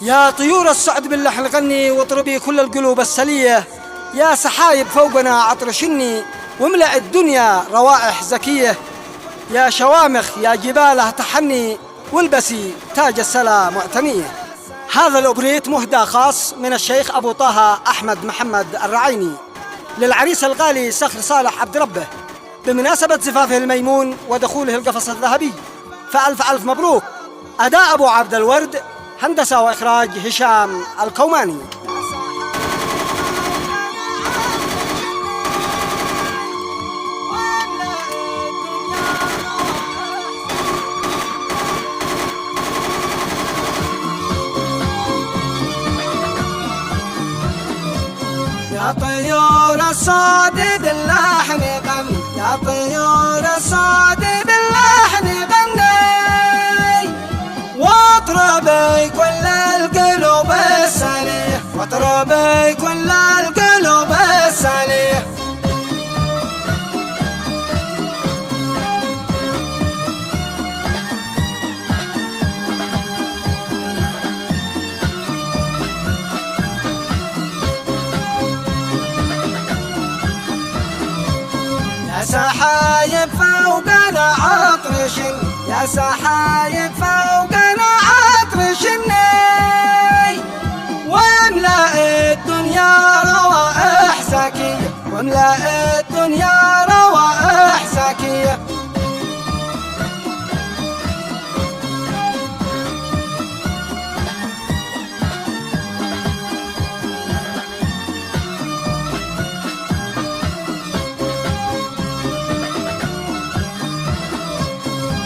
يا طيور السعد باللحن غني واطربي كل القلوب السلية، يا سحايب فوقنا عطرشني واملأ الدنيا روائح زكية، يا شوامخ يا جباله تحني والبسي تاج السلا معتنية. هذا الأوبريت مهدى خاص من الشيخ أبو طه أحمد محمد الرعيني للعريس الغالي صخر صالح عبد ربه بمناسبة زفافه الميمون ودخوله القفص الذهبي، فألف ألف مبروك. أداء أبو عبد الورد، هندسة وإخراج هشام الكوماني. يا طيور الصاد باللحن غني، يا طيور الصاد باللحن غني، واطربي كل القلوب السلية، واطربي كل القلوب السلية. يا سحايب فوقنا عطرشن، يا سحايب فوقنا عطرشني، واملأ الدنيا روائح زكية، واملأ الدنيا روائح زكية.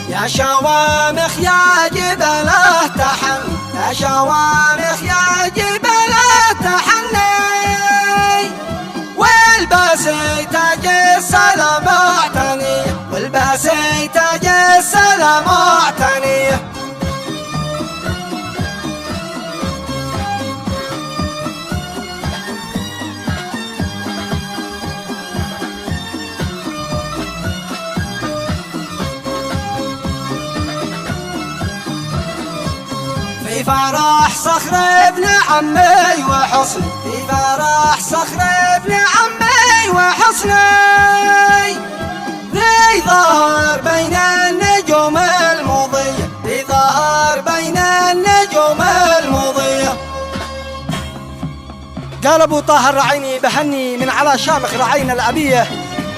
يا شوامخ يا جبله تحني، يا شوامخ يا جبله تحني، والبسي تاج السلا معتنية، والبسي تاج السلا معتنية. في فرح صخر ابن عمي وحصني، في فرح صخر ابن عمي وحصني، ذي ظهر بين النجوم المضية، ذي ظهر بين النجوم المضية. قال أبو طه الرعيني بهني من على شامخ رعين الأبية،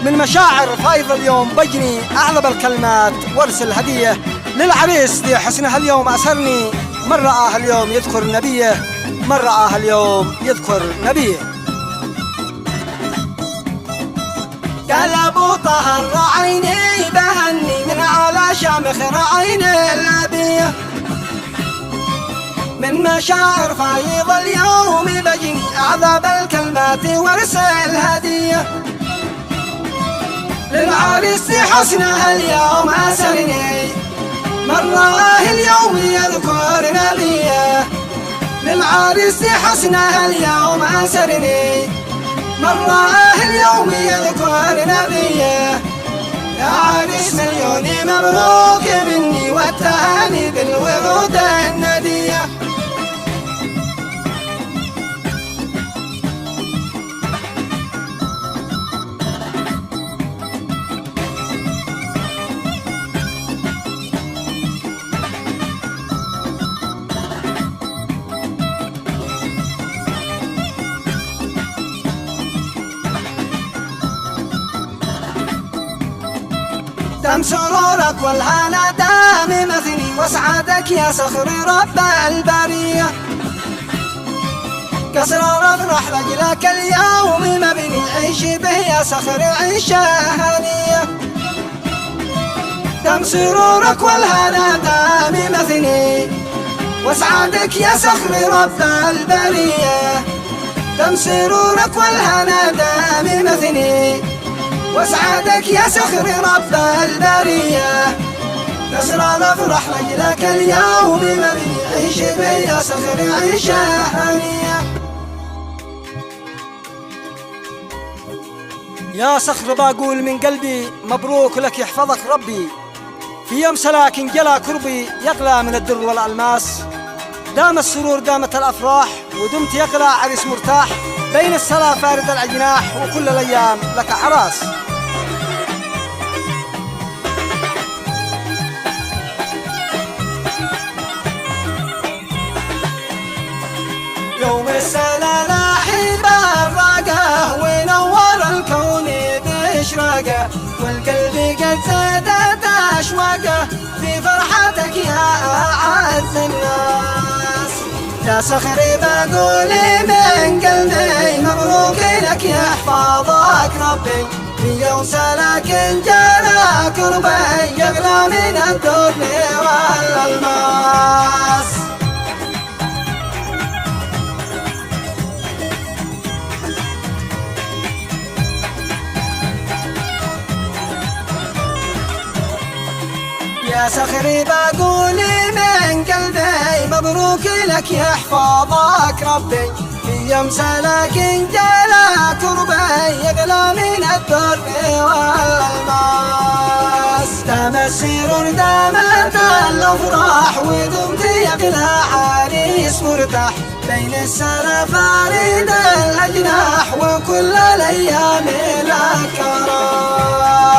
من مشاعر فايض اليوم بجني أعذب الكلمات وارسل هدية للعريس ذي حسنها اليوم أسرني، من رآه اليوم يذكر نبيه، من رآه اليوم يذكر نبيه. قال أبو طه الرعيني بهني من على شامخ رعين الأبية، من مشاعر فايض اليوم بجني أعذب الكلمات وارسل هدية للعريس حسنها اليوم أسرني، من رآه اليوم يذكر نبيه، للعريس حسنها اليوم أسرني، من رآه اليوم يذكر نبيه. يا عريس مليون مبروك مني والتهاني بالورود الندية. دام سرورك والهنا دام مثني، واسعدك يا صخر رب البرية، كسر افرح رجلك اليوم مبني، عيش به يا صخر عيشة هنية. دام سرورك والهنا دام مثني، واسعدك يا صخر رب البرية، دام سرورك والهنا دام مثني، واسعدك يا صخر رب البرية، كسر نفرح رجلك اليوم مبني، عيش به يا صخر عيشة هنية. يا صخر بقول من قلبي مبروك لك يحفظك ربي، في يوم سلاك انجلى كربي يغلى من الدر والألماس، دام السرور دامت الأفراح، ودمت يقلع عريس مرتاح، بين الصلاة فارد الأجناح، وكل الأيام لك عراس. يوم السنة لاحي براقه، ونور الكون بإشراقه، والقلب قد زادت أشواقه في فرحتك يا أعز الناس. يا صخري بقول من قلبي مبروك لك يحفظك ربي، في يوم سلاكن جانا كربي يغلى من الدر والألماس. يا صخري بقول من قلبي مبروك لك يحفظك ربي، في يوم سلاكن جانا كربي يغلى من الدر والألماس. دام السرور دامت الأفراح، ودمت يغلى عريس مرتاح، بين السنة فارد الأجناح، وكل الأيام لك راح.